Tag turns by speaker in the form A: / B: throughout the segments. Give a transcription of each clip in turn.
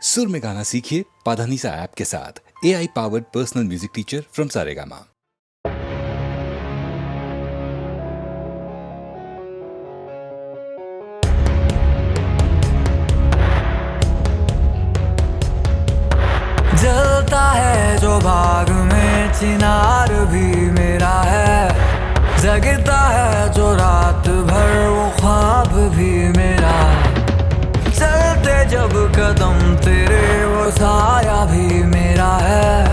A: सुर में गाना सीखिए पाधानीसा ऐप के साथ। AI powered personal music teacher from Saregama.
B: जलता है जो बाग में चिनार भी मेरा है, जगता है जो रात भर वो ख्वाब भी मेरा। चलते जब कदम तेरे वो साया भी मेरा है।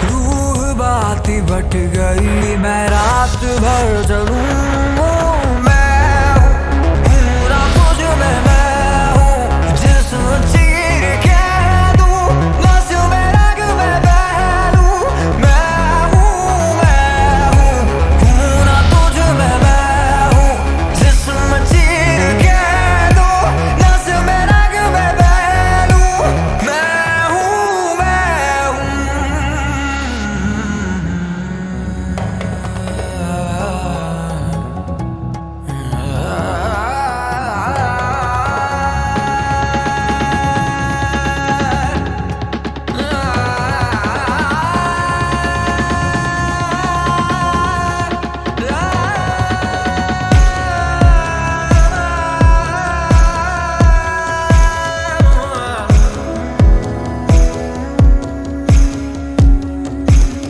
B: रूह बाती बट गई मैं रात भर चलूं। मैं हूँ ना तुझ में, मैं हूँ जिस्म चीर के दूं, बस मेरा कि मैं बह लूं। मैं हूँ ना तुझ में, मैं हूँ जिस्म चीर के दूं, बस मेरा कि मैं बह लूं। मैं हूँ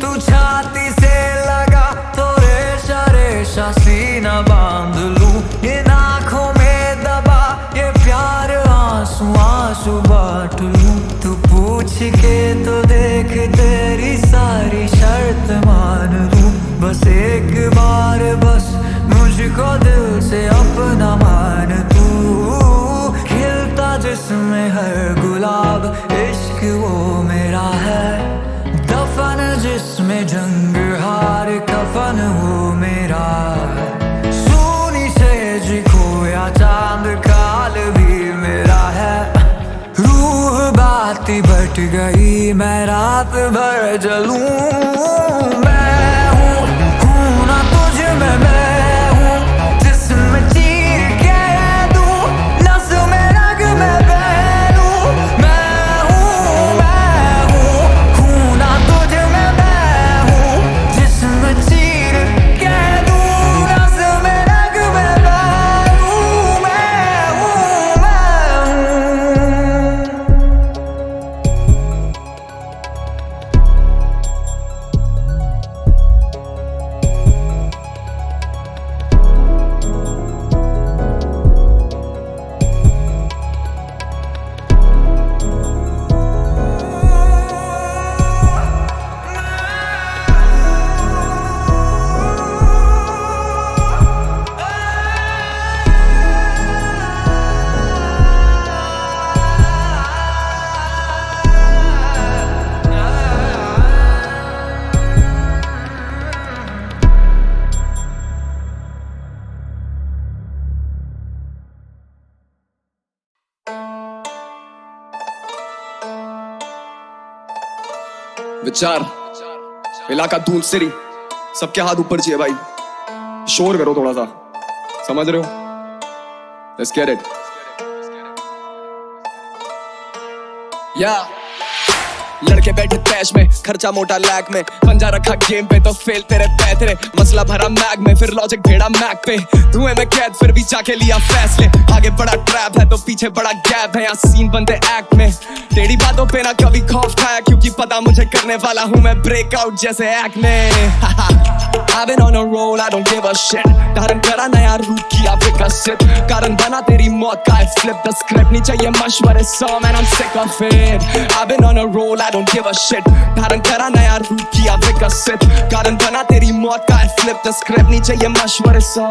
B: तू छाती से लगा तो रेशा रेशा सीना बांध लूं। इन आँखों में दबा ये प्यार आंसू आंसू बांट लूं। तू पूछ के तो देख तेरी सारी शर्त मान लूं। बस एक बार बस मुझको दिल से अपना मान तू। खिलता जिसमें हर गुलाब इश्क वो मेरा है। दफन जिसमें जंग हार कफन वो मेरा। सोनी सेज खोया चांद काल भी मेरा है। रूह बाती बट गई मैं रात भर जलूं। मैं हूँ ना तुझ में, मैं हूँ जिस्म चीर के दूं, नस में रग में बह लूं। मैं हूँ ना तुझ में, मैं हूँ जिस्म चीर के दूं, नस में रग में बह लूं। मैं हूँ
C: विचार इलाका धूल सिरी सबके हाथ ऊपर चाहिए भाई। शोर करो थोड़ा सा, समझ रहे हो? Let's get it. Yeah. लड़के बैठे तैश में, खर्चा मोटा लैग में, पंजा रखा गेम पे तो फेल तेरे पैतरे। मसला भरा मैग में, फिर लॉजिक भेड़ा मैग पे। धुएं में कैद फिर भी जाके लिया फैसले। आगे बड़ा ट्रैप है तो पीछे बड़ा गैप है। यहाँ सीन बनते एक्ट में, तेरी बातों पे ना कभी खौफ खाया, क्योंकि पता मुझे करने वाला हूँ मैं ब्रेकआउट जैसे एक्ट में। I've been on a roll, I don't give a shit. धारण करा नया रूप किया विकसित, कारण बना तेरी मौत का फ्लिप द स्क्रिप्ट। नहीं चाहिए मशवरे सौ, man I'm sick of it. I've been on a roll, I don't give a shit. धारण करा नया रूप किया विकसित, कारण बना तेरी मौत का फ्लिप द स्क्रिप्ट। नहीं चाहिए मशवरे सौ,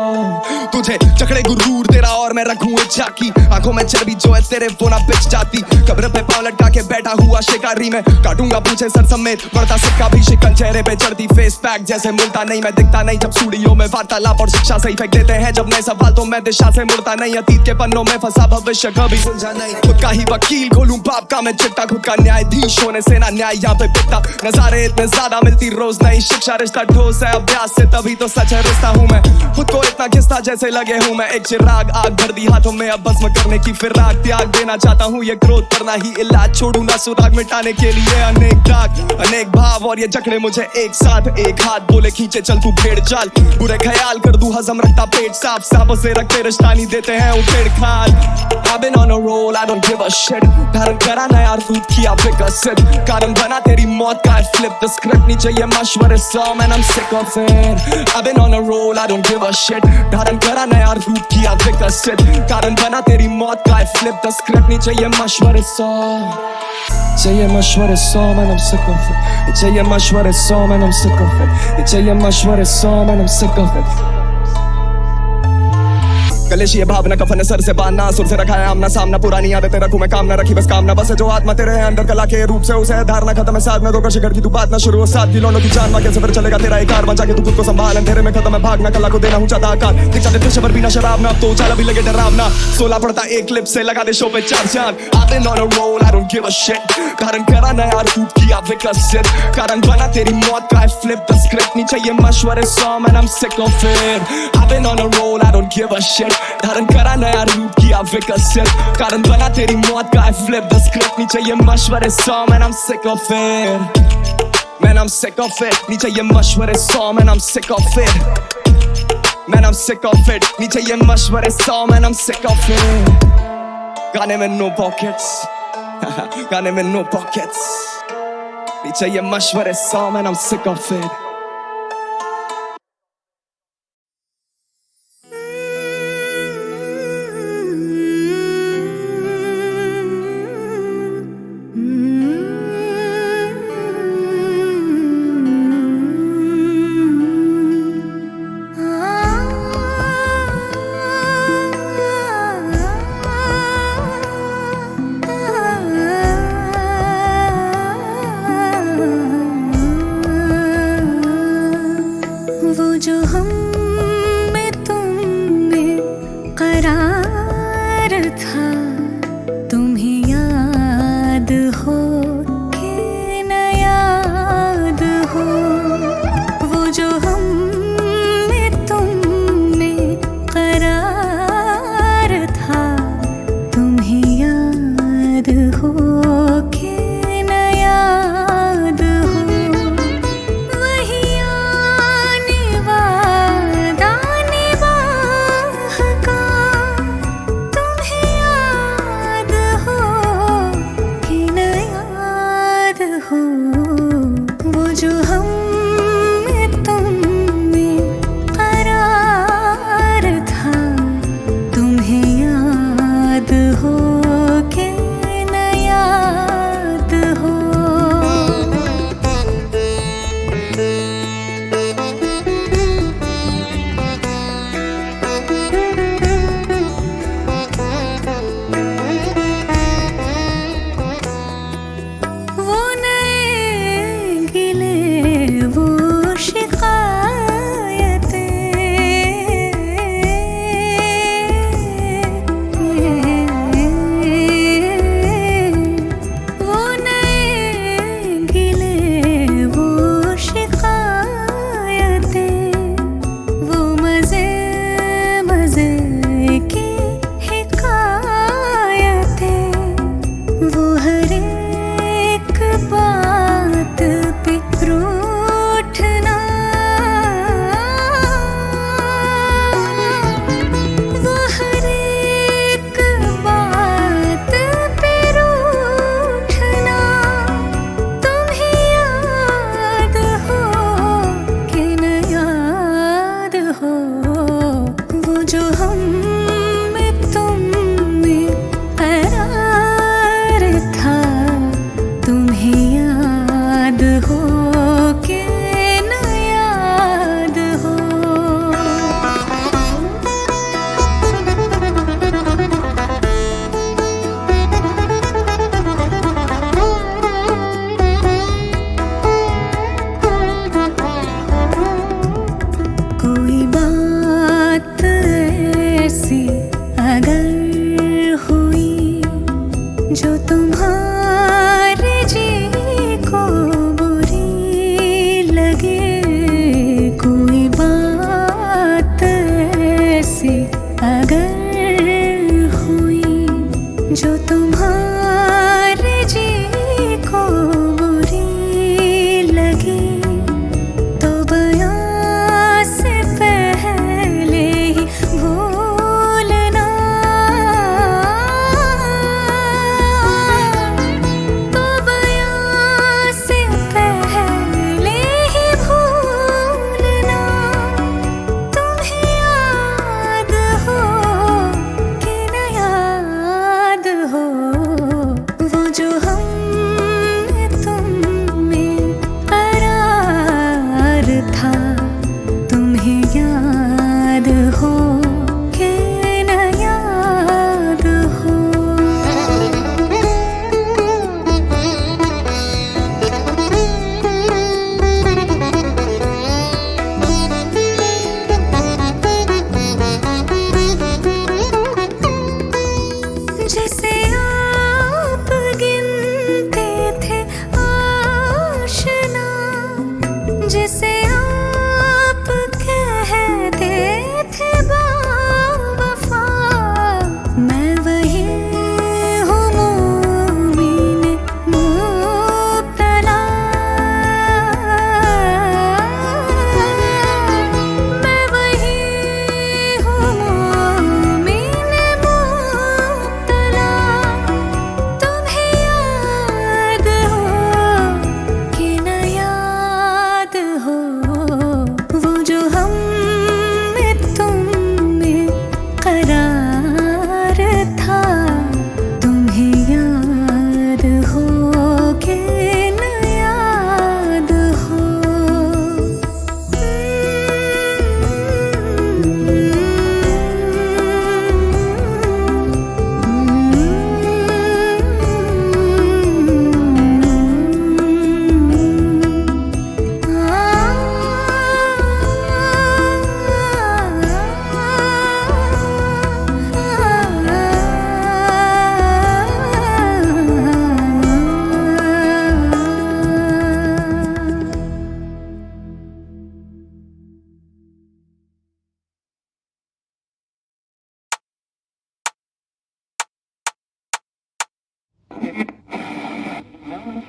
C: तुझे चकड़े गुरूर तेरा और मैं रखूं एक झाकी। आंखों में चर्बी जो है तेरे वो ना बिच जाती। कब्र पे पांव लटका के बैठा हुआ शिकारी में, काटूंगा पूछे सर समेत बढ़ता सिक्का भी शिकन। चेहरे पे चढ़ती फेस पैक जैसे मुलता नहीं, मैं दिखता नहीं जब स्टूडियो में वार्तालाप और शिक्षा सही फेंक देते हैं जब नए सवाल, तो मैं दिशा से मुड़ता नहीं। अतीत के पन्नों में फंसा भविष्य कभी सुलझा नहीं। खुद का ही वकील खोलूं बाप का मैं चिट्टा, खुद का न्यायाधीश होने से ना न्याय यहाँ पे बिकता। नजारे इतने ज्यादा मिलती रोज नई शिक्षा, रिश्ता ठोस है अभ्यास से तभी तो सच है रिश्ता हूँ मैं। खुद को इतना घिसता जैसे लगे हूँ मैं एक चिराग, आग भर दी हाथों में अब भस्म करने की फिराक। त्याग देना चाहता हूँ ये क्रोध करना ही इलाज हाथ छोड़ू ना सुराग मिटाने के लिए अनेक दाग अनेक भाव और ये जकड़े मुझे एक साथ एक हाथ बोले खींचे चल तू भेड़ चाल बुरे ख्याल कर दूं हजम रखता पेट साफ सांपों से रखते रिश्ता नहीं देते हैं उठेड़ खाल I've been on a roll, I don't give a shit धारण करा नया रूप किया विकसित कारण बना तेरी मौत का flip the script नहीं चाहिए मशवरे सौ man I'm sick of it I've been on a roll, I don't give a shit धारण करा नया रूप किया विकसित कारण बना तेरी मौत का flip the script नहीं चाहिए मशवरे सौ चाहिए मशवरे सौ man I'm sick of it चाहिए मशवरे सौ man I'm sick of it चाहिए मशवरे सौ man I'm sick of it कलेश ये भावना कफन सर से बांधना सुर से रखा है आमना सामना पुरानी आदतें रखूं मैं काम ना रखी बस काम ना बस है जो आत्मा तेरे है अंदर कला के रूप से उसे धारना खत्म है साथ में दो शिखर की तू बात ना शुरू हो साथ खिलौनों की जान कैसे फिर चलेगा तेरा एक कार बचा के तू खुद को संभाल अंधेरे में खत्म है भागना कला को देना ऊंचा आकार दिखा दे पेशे पर बिना शराब ना अब तो उछाला भी लगे डरावना सोला पड़ता एक क्लिप से लगा दे शो पे 4 चांद I've been on a roll I don't give a shit कारण करा नया रूप किया विकसित कारण बना तेरी मौत का flip the script नहीं चाहिए मशवरे सौ man I'm sick of it I've been on a roll I don't give a shit धारण करा नया रूप किया विकसित कारण बना तेरी मौत का flip the script नहीं चाहिए मशवरे सौ man I'm sick of it Man I'm sick of it नहीं चाहिए मशवरे सौ man I'm sick of it Man I'm sick of it नहीं चाहिए मशवरे सौ man I'm sick of it गाने में no pockets गाने में no pockets नहीं चाहिए मशवरे सौ man I'm sick of it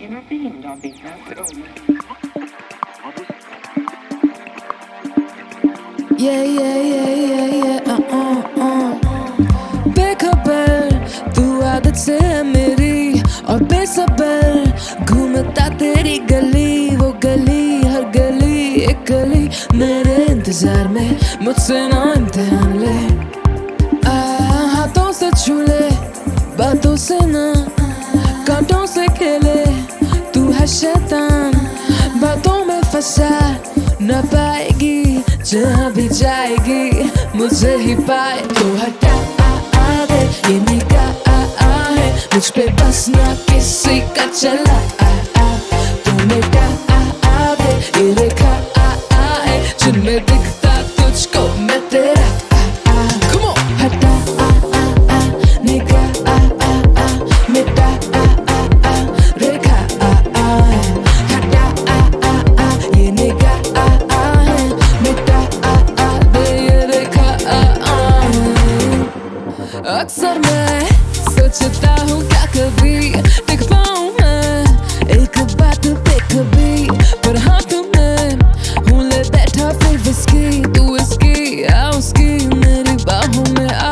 D: Intervened on behalf of
E: बेखबर तू आदत से है मेरी और बेसबर घूमता तेरी गली वो गली हर गली एक गली मेरे इंतजार में मुझसे ना इम्तिहान ले हाथों से छू ले बातों से ना कांटों से खेले तू है शैतान बातों में फंसा न पाएगी जहाँ भी जाएगी मुझे ही पाए तो हटा दे ये निगाह है मुझ पे बस ना किसी का चला तू मिटा दे ये रेखा है जिनमें दिखता तुझको मैं तेरा Come on! हटा निगाह मिटा रेखा हटा ये निगाह अक्सर मैं सोचता हूँ क्या कभी टिक पाऊँ मैं एक बात पे कभी पर हाथ में हूँ ले बैठा फिर विस्की तू इसकी आ उसकी मेरी बाहों में आ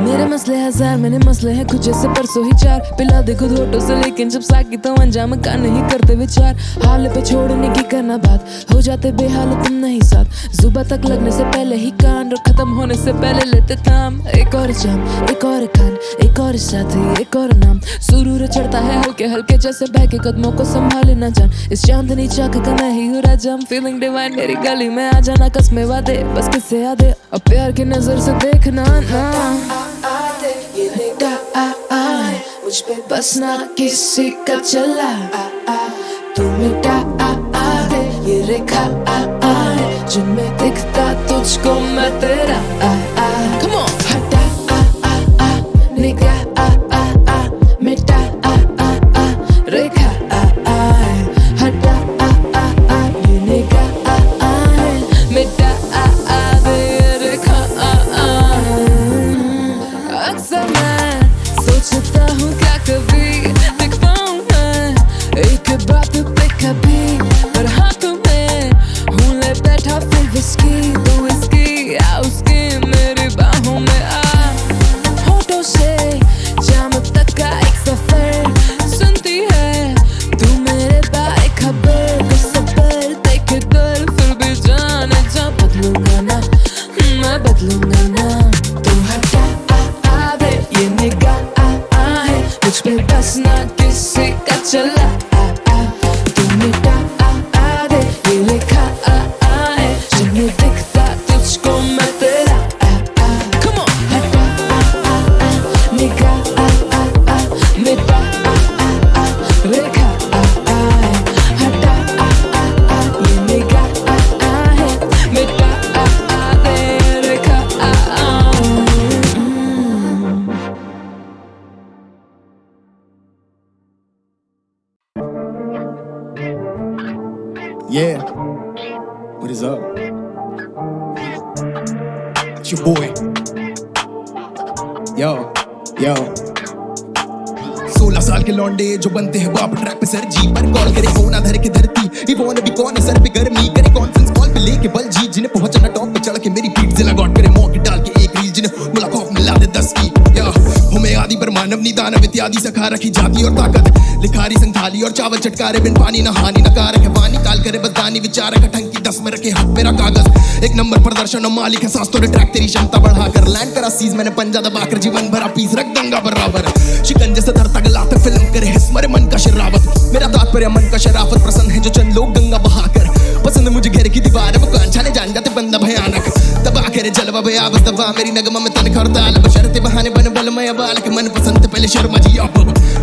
E: मेरे मसले हजार मैंने मसले हैं कुछ जैसे परसों ही चार पिला दे खुद होठों से लेकिन जब साकी तो अंजाम का नहीं करते विचार हाल पे छोड़ने की करना बात हो जाते बेहाल तुम नहीं साथ जुबा तक लगने से पहले ही कान और खत्म होने से पहले लेते थाम एक और जाम एक और कान एक और साथी एक और नाम सुरूर चढ़ता है हल्के हल्के जैसे बह के कदमों को संभाले ना जान इस चांदनी चाक का मैं ही हूँ राजा फीलिंग डिवाइन मेरी गली में आ जाना कसमे वादे बस किससे यादे और प्यार की नजर से देखना ना ये निगाह है मुझ पे बस ना किसी का चला तू मिटा दे ये रेखा है जिनमें दिखता तुझको मैं तेरा Come on! हटा निगाह मिटा रेखा हटा ये निगाह मिटा दे ये रेखा अक्सर मैं सोचता हूँ क्या कभी दिख पाऊँ मैं एक बात पे कभी पर हाथ में हूँ ले बैठा फिर विस्की तू इसकी आ उसकी मेरी बाहों में आ होठों से जाम तक का एक सफर सुनती है तू मेरे बारे खबर कुछ सबर देखे दर फिर भी जाने जा बदलूंगा ना मैं बदलूंगा ना तू हटा दे ये निगाह है मुझ पे बस ना किसी का चला तू मिटा दे ये लिखा है जिन्हें दिखता तुझको मैं तेरा Come on! हटा निगाह मिटा रेखा हटा ये निगाह है मिटा दे रेखा
C: Yeah, what is up? It's your boy. Yo 16 साल के लौंडे जो बनते हैं बाप ट्रैक पे सर जी पर कॉल करे फोन आधर की धरती ये फोन भी कौन है सर पे गर्मी करे कॉन्फ्रेंस कॉल पे लेके बल जी जिन्हें पहुंचना टॉप पे चढ़ के मेरी पीठ से लगा करे मौके डाल के एक रील जिन्हें मुलाकात मिला दे 10 की या हमें आदि पर मानव निदानव इत्यादि सखा रखी जाती और ताकत लिखारी संथाली और चावल चटकारे बिन पानी न हानि न कारक है वानी काल करे बददानी विचारक ठंकी 10 में रखे हाथ मेरा कागज एक नंबर प्रदर्शन और मालिक है सांस तोड़े ट्रैक तेरी क्षमता बढ़ाकर लैंड करा सीज मैंने पंजा दबाकर जीवन भरा पीस रख दंगा बराबर शिकंजे से धरता गलाते फिल्म करे हिस्मरे मन का शरावत मेरा तात्पर्य मन का शराफत प्रसन्न है जो चंद लोग गंगा बहाकर पसंद मुझे घेर की दीवार वो कान छाने जान जाते बंदा भयानक दबा करे जलवा भया बस दबा मेरी नगमा में तन खरताल बशरते बहाने बन बल मैं बाल के मन पसंद पहले शर्मा जी अब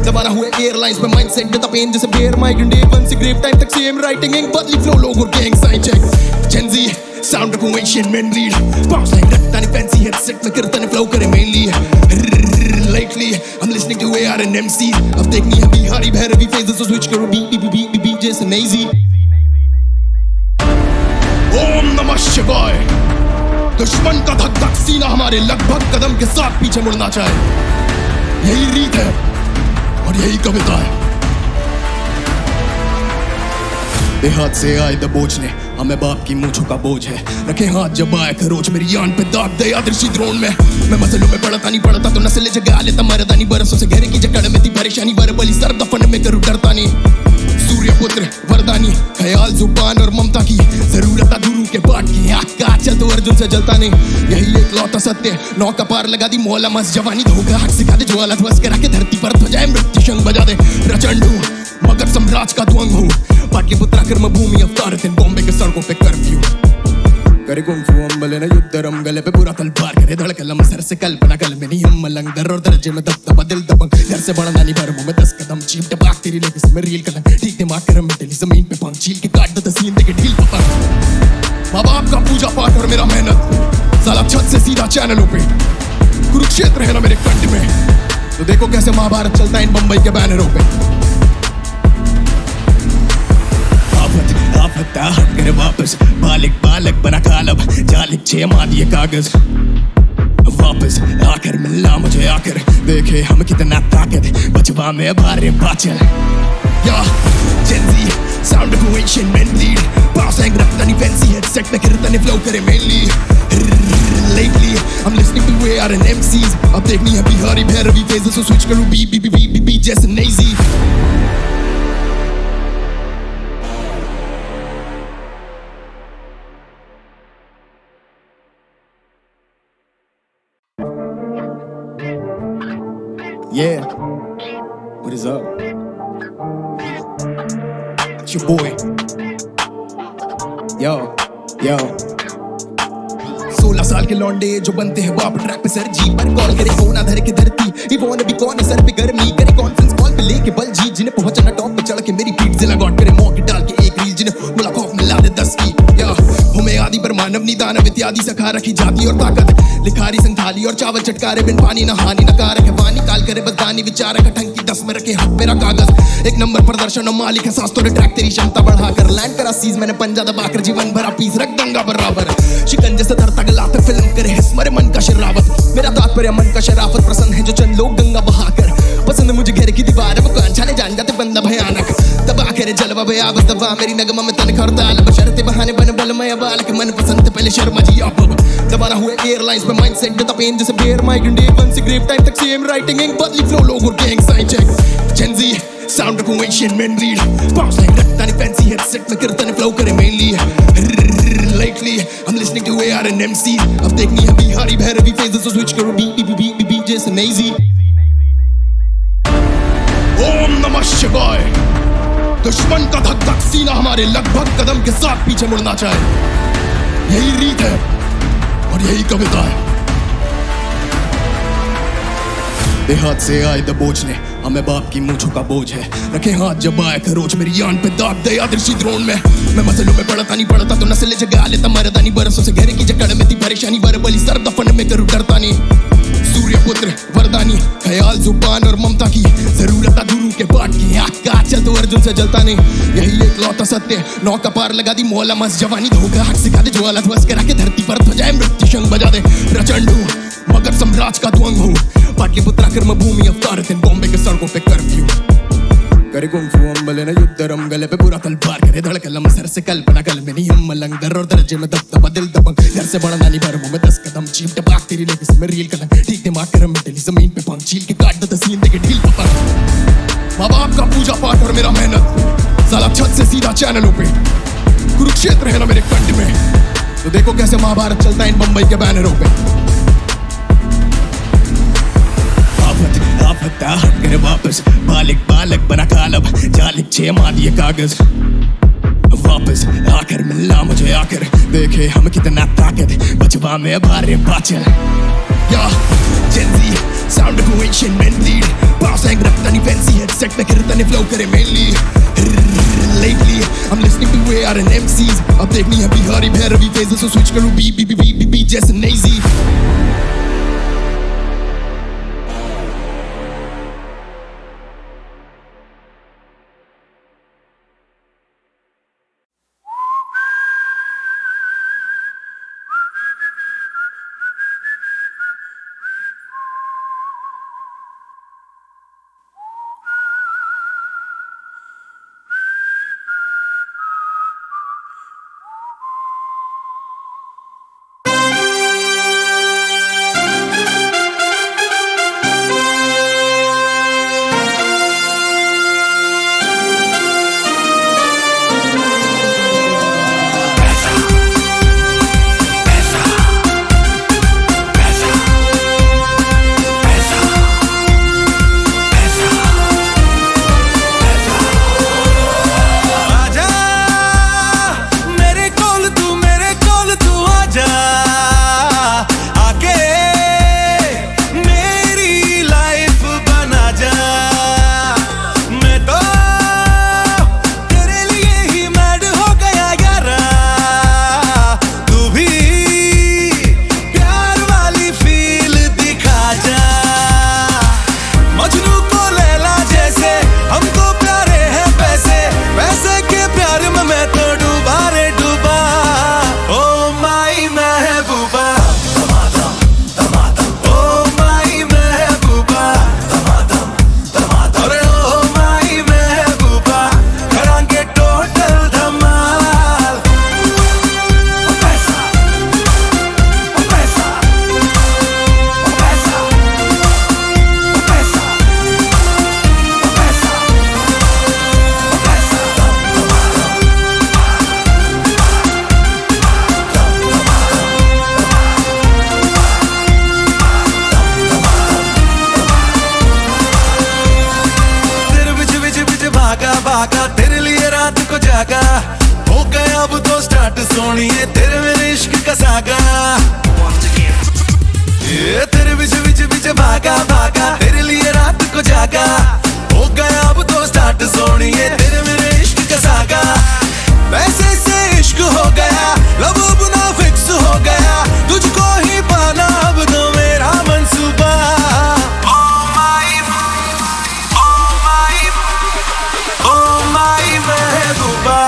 C: दबाना हुए एयरलाइंस पे माइंडसेट देता पेन जैसे बेयर माइग्रेन डे वन से ग्रेव टाइम तक सेम राइटिंग इंक बदली फ्लो लोगो gang sign check Gen Z sound of Asian man lead bounce like रखता नहीं फैंसी हेडसेट में करता नहीं फ्लो करे mainly lately I'm listening to AR and MC अब देखनी है बिहारी भैरवी फेजेस तो स्विच करो beat जैसे नैजी ओम नमः शिवाय दुश्मन का धक धक सीना हमारे लगभग कदम के साथ पीछे मुड़ना चाहे यही रीत है और यही कविता है
F: देहात से आए दबोचने हमें बाप की मूंछों का बोझ है। रखे हाथ जब आए खरोच मेरी यान पे दाग दया दृष्टि द्रोण में। मैं मसलों में पड़ता नहीं पड़ता तो नस्ल जगा लेता मरदा नहीं बरसों से घेरे की जकड़ में थी परेशानी बरबली सर दफन में करूँ डरता नहीं। सूर्य पुत्र वरदानी ख्याल जुबान और ममता की जरूरत गुरु के पाठ की आँख का चल तो अर्जुन से जलता नहीं। यही एक लौता सत्य नौका पार लगा दी मौला मस जवानी धोखा हक सिखा दे ज्वाला ध्वस करा के धरती पर ध्वजाएं मृत्यु शंख बजा दे। प्रचंड हूँ मगर साम्राज्य का द्वंग हूँ पाटलिपुत्रा कर्म भूमि अवतार थे बॉम्बे के सड़कों पे कर्फ्यू करे कुंफू अम्बले न युद्धरम गले पे पूरा तलवार करे धड़कलम सर से कल्पना कल में नहीं हम मलंग दर और दर्जे में दबदबा दिल दबंग घर से बड़ा नानी पर मुंह में 10 कदम चीप टपाक तेरी लेके में रील कदम ठीक दिमाग करम में तेरी जमीन पे पंख चील के काट दे तसीन दे के ढील पपंग माँ बाप का पूजा पाठ और मेरा मेहनत साला छत से सीधा चैनलों पे कुरुक्षेत्र है ना मेरे कंठ में तो देखो कैसे महाभारत चलता है इन बंबई के बैनरों पे। हट कर वापस बालिक बालक बना कालब जालिक छे मादिए कागज वापस आकर मिलना मुझे आकर देखे हम कितना ताकत बचवा में बारे बाचल या Gen Z sound of Asian men lead पास एंग रखता नहीं फैंसी हेडसेट में गिरता नहीं फ्लो करे mainly lately I'm listening to AR and MCs अब देखनी है बिहारी भैरवी फेजेस तो स्विच करूं बी जैसे Naezy. Yeah, what is up? It's your boy. Yo. 16 साल के लौंडे जो बनते हैं बाप ट्रैक पे सर जी पर कॉल करे कौन आधर की धरती ये वो भी कौन है सर पे गर्मी करे कॉन्फ्रेंस कॉल पे लेके बल जी जिन्हें पहुंचना टॉप पे चढ़ के मेरी पीठ से लगा करे मौके डाल के एक रील जिन्हें मुलाकात में ला दे 10 की या हमें आदि पर मानव निदानव इत्यादि सखा रखी जाती और ताकत लिखारी संथाली और चावल चटकारे बिन पानी ना हानि ना कारक है वानी काल करे बस दानी विचारक ठंकी 10 में रखे हाथ मेरा कागज एक नंबर प्रदर्शन और मालिक है सांस तोड़े ट्रैक तेरी क्षमता बढ़ाकर लैंड करा सीज मैंने पंजा दबाकर जीवन भरा पीस रख दंगा बराबर शिकंजे से धरता गलाते फिल्म करे हिस्मरे मन का शरावत मेरा तात्पर्य मन का शराफत प्रसन्न है जो चंद लोग गंगा बहाकर पसंद मुझे घेर की दीवार वो कान छाने जान जाते बंदा भयानक दबा करे जलवा बयावस दबा मेरी नगमा में तन खरताल बशरते बहाने बन बलमय बाल के मन पसंद पहले शर्मा जी आप दबाना हुए एयरलाइंस पे माइंडसेट देता पेन जैसे बेयर माइग्रेन डे वन से ग्रेव टाइम तक सेम राइटिंग इंक बदली फ्लो लोग और gang sign check Gen Z sound of Asian men lead पास लाइन रखता नहीं फैंसी हेडसेट में करता नहीं फ्लो करे mainly lately I'm listening to AR and MC अब देखनी है बिहारी भैरवी फेजेस तो स्विच करो बी जैसे नेजी। ओम नमः शिवाय दुश्मन का धक धक सीना हमारे लगभग कदम के साथ पीछे मुड़ना चाहे यही रीत है और यही कविता है। देहात से आए दबोचने हमें बाप की मूंछों का बोझ है। रखे हाथ जब आए खरोच मेरी यान पे दाग दया दृष्टि द्रोण में। मैं मसलों में पड़ता नहीं पड़ता तो नस्ल जगा लेता मरदा नहीं बरसों से घेरे की जकड़ में थी परेशानी बरबली सर दफन में करूँ डरता नहीं। सूर्य पुत्र वरदानी ख्याल जुबान और ममता की जरूरत गुरु के पाठ की आँख का चल तो अर्जुन से जलता नहीं। यही एक लौता सत्य नौका पार लगा दी मौला मस जवानी धोखा हक सिखा दे ज्वाला ध्वस करा के धरती पर ध्वजाएं मृत्यु शंख बजा दे। प्रचंड हूँ मगर साम्राज्य का द्वंग हूँ पाटलिपुत्रा कर्म भूमि अवतार थे बॉम्बे के सड़कों पे कर्फ्यू करे कुंफू अम्बले न युद्धरम गले पे पूरा तलवार करे धड़कलम सर से कल्पना कल में नहीं हम मलंग दर और दर्जे में दबदबा दिल दबंग घर से बड़ा नानी पर मुंह में 10 कदम चीप टपाक तेरी लेके में रील कदम ठीक दिमाग करम में तेरी जमीन पे पंख चील के काट दे तसीन दे के ढील पपंग माँ बाप का पूजा पाठ और मेरा मेहनत साला छत से सीधा चैनलों पे कुरुक्षेत्र है ना मेरे कंठ में तो देखो कैसे महाभारत चलता है इन बंबई के बैनरों पे। हट कर वापस बालिक बालक बना कालब जालिक छे मादिए कागज वापस आकर मिलना मुझे आकर देखे हम कितना ताकत बचवा में बारे बाचल या Gen Z sound of Asian men lead पास एंग रखता नहीं फैंसी हेडसेट में गिरता नहीं फ्लो करे mainly lately I'm listening to AR and MCs अब देखनी है बिहारी भैरवी फेजेस तो स्विच करूं बी जैसे नेजी।
G: भागा तेरे लिए रात को जागा हो गया अब तो स्टार्ट सोनिए तेरे मेरे इश्क का सागा ये तेरे बीच बीच बीच भागा भागा तेरे लिए रात को जागा हो गया अब तो स्टार्ट सोनिए तेरे मेरे इश्क का सागा वैसे से इश्क हो गया लब अब ना फिक्स हो गया तुझको ही पाना अब तो मेरा मंसूबा महबूबा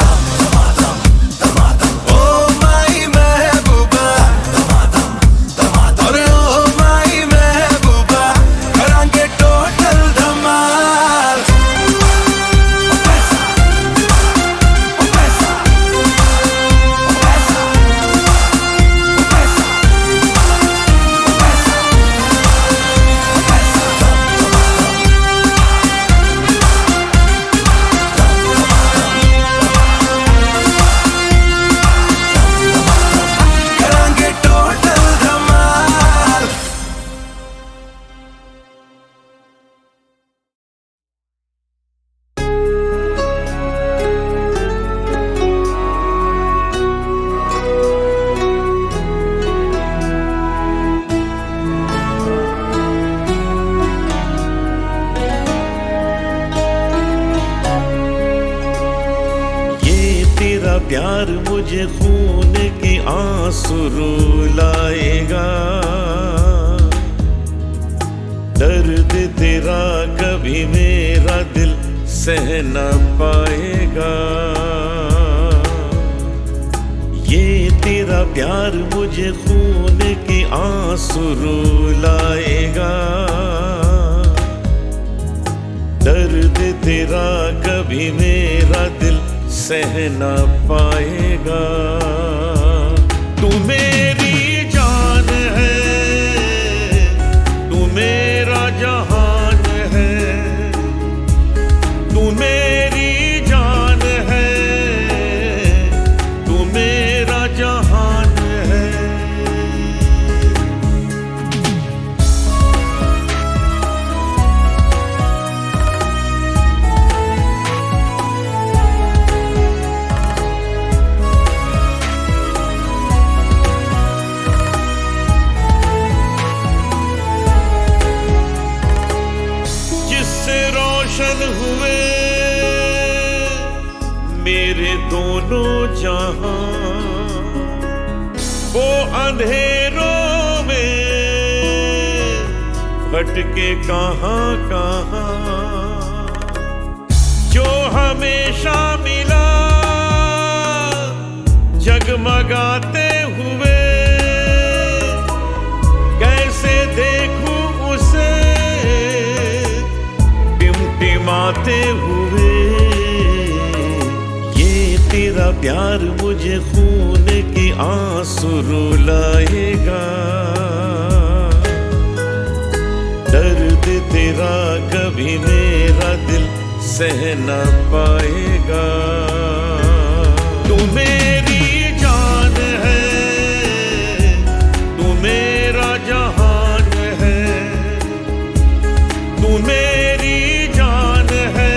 H: प्यार मुझे खून की आंसू रुलाएगा दर्द तेरा कभी मेरा दिल सह न पाएगा ये तेरा प्यार मुझे खून की आंसू रुलाएगा दर्द तेरा कभी मेरा दिल सह न पाएगा तू मेरी जान है तू मेरा जहान है तू मेरी जान है तू मेरा जहान है हुए मेरे दोनों जहां वो अंधेरों में भटके कहां कहां जो हमेशा मिला जगमगाते हुए कैसे देखूं उसे टिमटिमाते हुए ये तेरा प्यार मुझे खून की आंसू रुलाएगा दर्द तेरा कभी मेरा दिल सह न पाएगा तू मेरी जान है तू मेरा जहान है तू मेरी जान है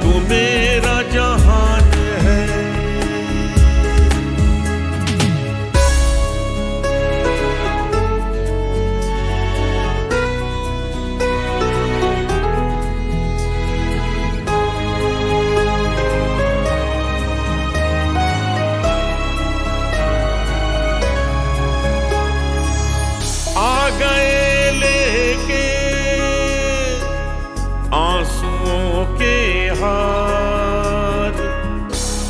H: तू मेरा जहान है आ गए लेके आंसुओं के हार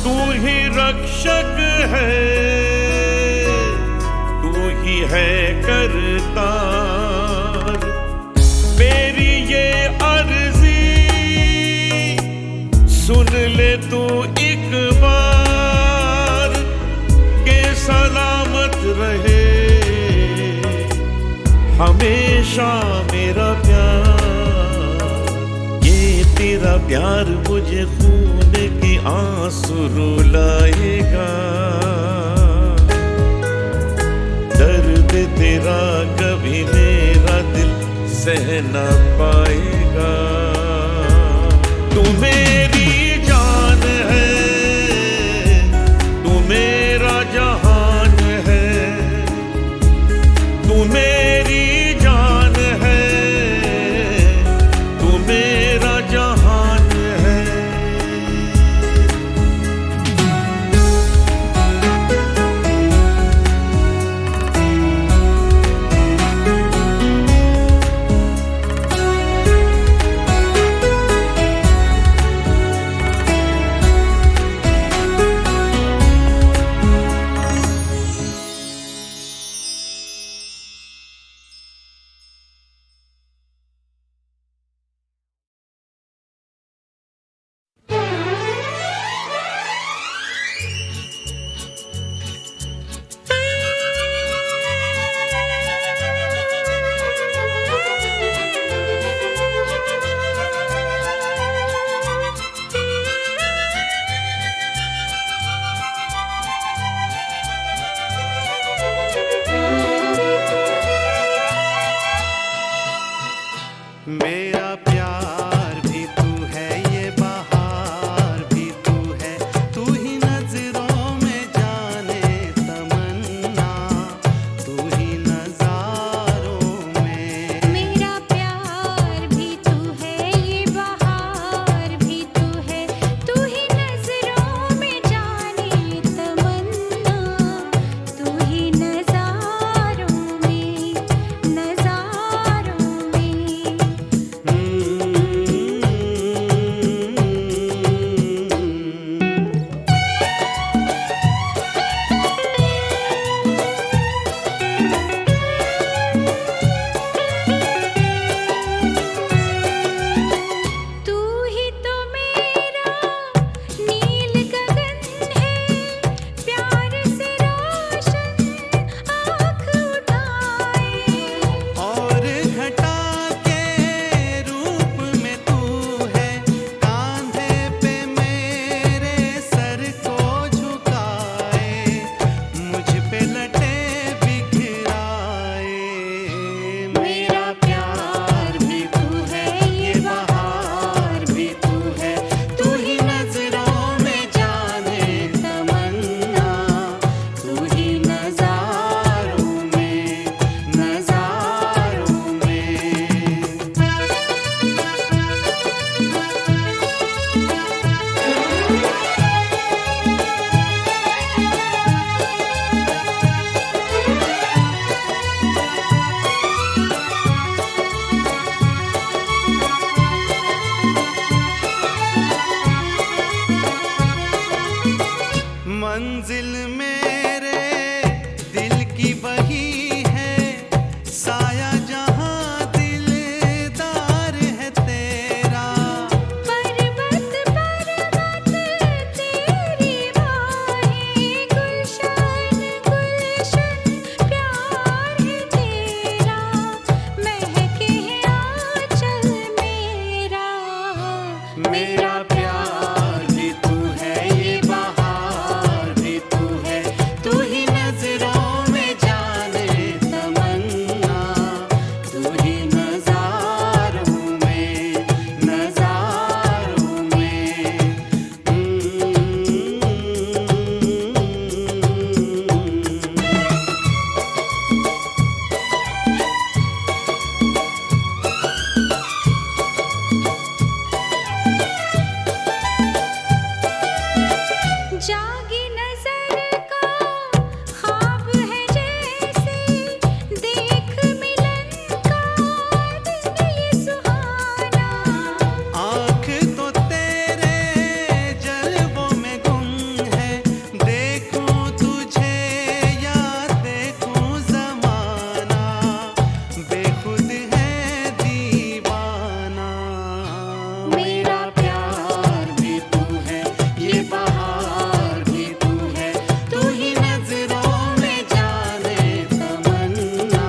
H: तू ही रक्षक है तू ही है करतार मेरी ये अर्जी सुन ले तू एक बार के सलामत रहे हमेशा मेरा प्यार ये तेरा प्यार मुझे खून की आंसू रुलाएगा दर्द तेरा कभी मेरा दिल सह न पाएगा तू
I: मेरा प्यार भी तू है, ये बहार भी तू है, तू ही नजरों में जाने तमन्ना, तू ही नजारों में, नजारों में।
E: जागी नजर का ख्वाब है जैसे, देख मिलन का दिन ये सुहाना।
I: आँख तो तेरे जलवों में गुम है, देखूं तुझे या देखूं जमाना, बेखुद है दीवाना। मेरा प्यार भी तू है, ये बहार भी तू है, तू ही नजरों में जाने तमन्ना,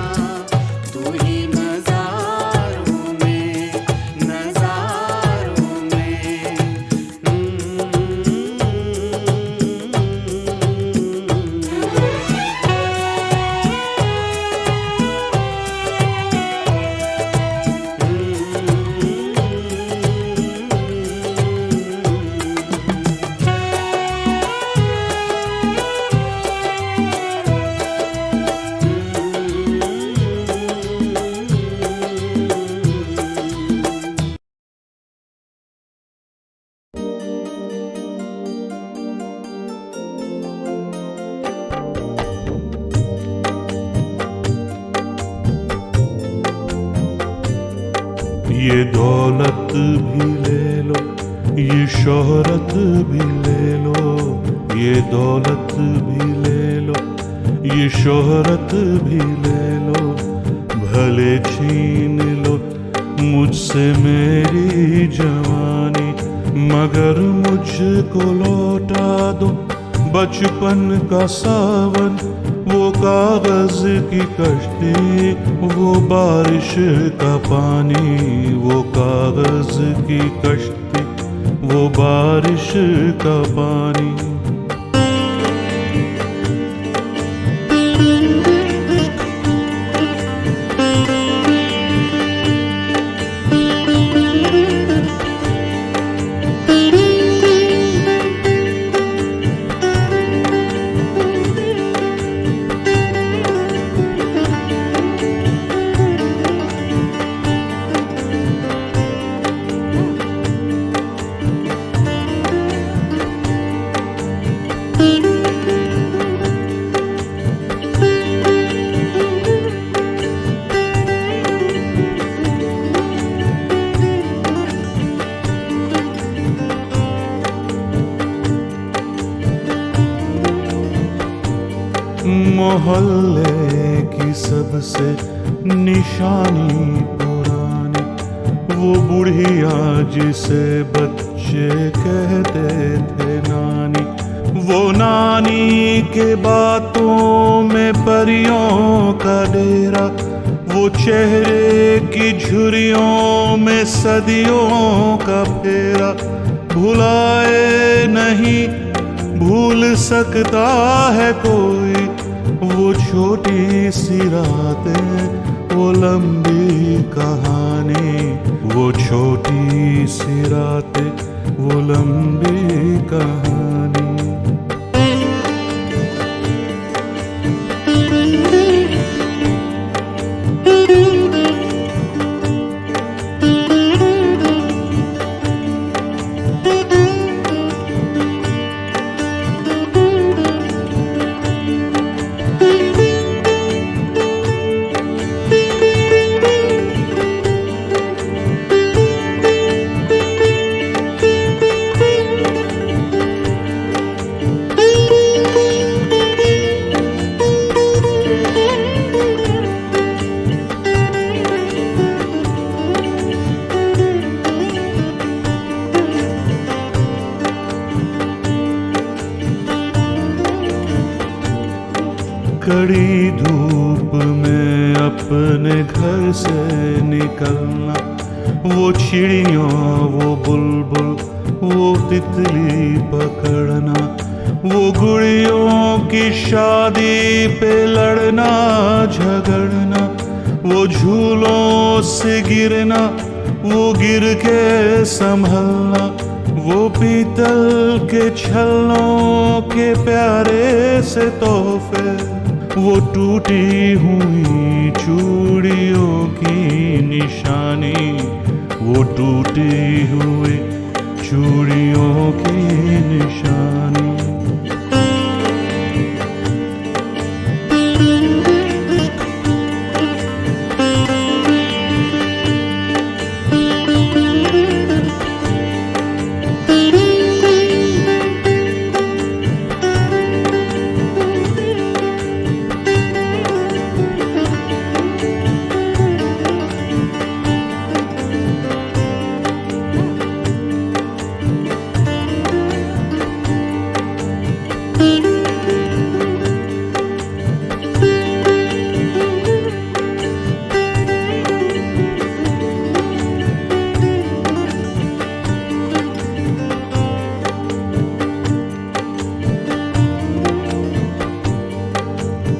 I: तू ही नजारों में, नजारों
H: ये दौलत भी ले लो, ये शोहरत भी ले लो, ये दौलत भी ले लो, ये शोहरत भी ले लो, भले छीन लो मुझसे मेरी जवानी, मगर मुझको लौटा दो बचपन का सावन, वो कागज की कश्ती, वो बारिश का पानी, वो कागज की कश्ती, वो बारिश का पानी। मोहल्ले की सबसे निशानी पुरानी, वो बुढ़िया जिसे बच्चे कहते थे नानी, वो नानी के बातों में परियों का डेरा, वो चेहरे की झुर्रियों में सदियों का फेरा, भुलाए नहीं भूल सकता है कोई, वो छोटी सी रातें, वो लंबी कहानी, वो छोटी सी रातें, वो लंबी कहानी। कड़ी धूप में अपने घर से निकलना, वो चिड़िया वो बुलबुल वो तितली पकड़ना, वो गुड़ियों की शादी पे लड़ना झगड़ना, वो झूलों से गिरना वो गिर के संभलना, वो पीतल के छल्लों के प्यारे से तोहफे, वो टूटी हुई चूड़ियों की निशानी, वो टूटी हुई चूड़ियों की निशानी।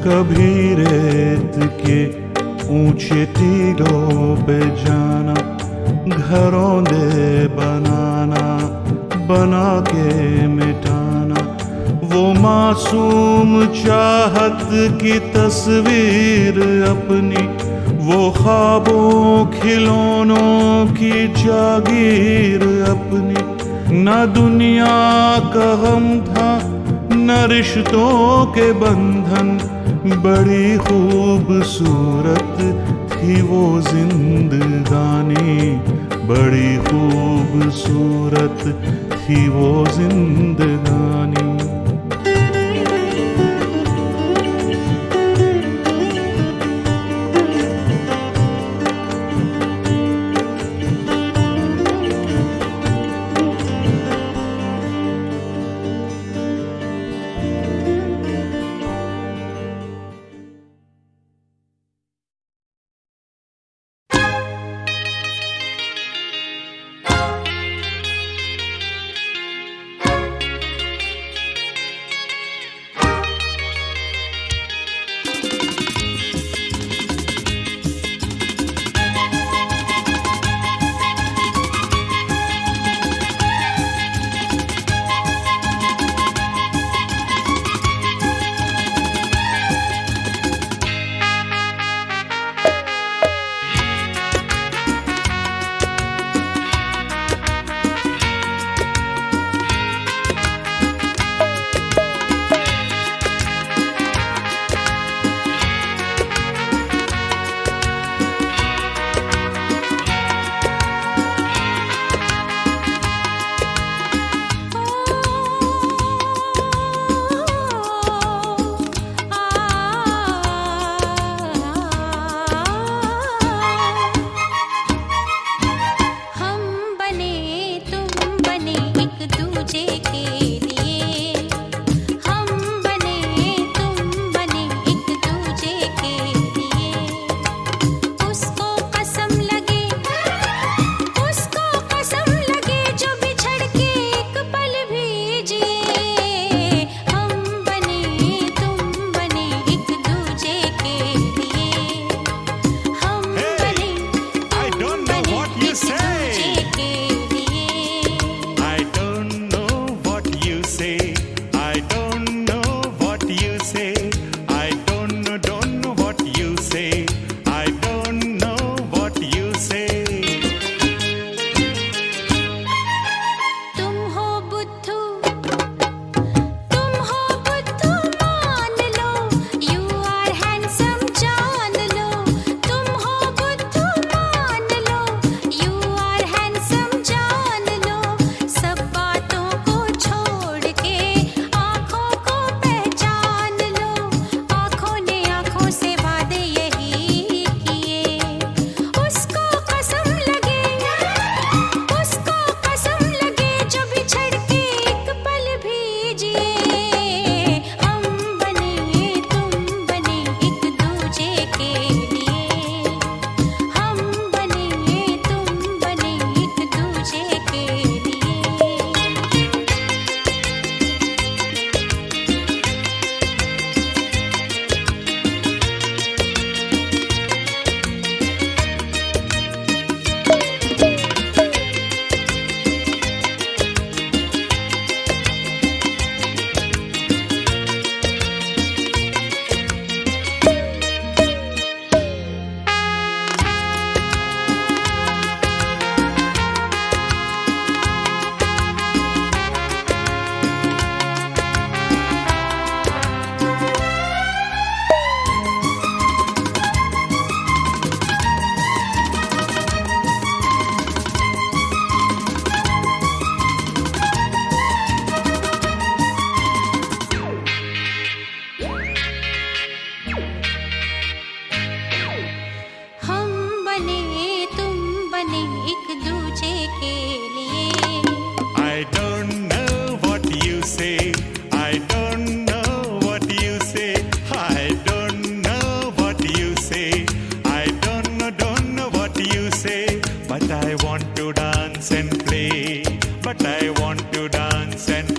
H: कभी रेत के ऊंचे टीलों पे जाना, घरों दे बनाना बना के मिटाना, वो मासूम चाहत की तस्वीर अपनी, वो ख्वाबों खिलौनों की जागीर अपनी। न दुनिया का गम था न रिश्तों के बंधन, बड़ी खूबसूरत थी वो जिंदगानी, बड़ी खूबसूरत थी वो जिंदगानी। want to dance and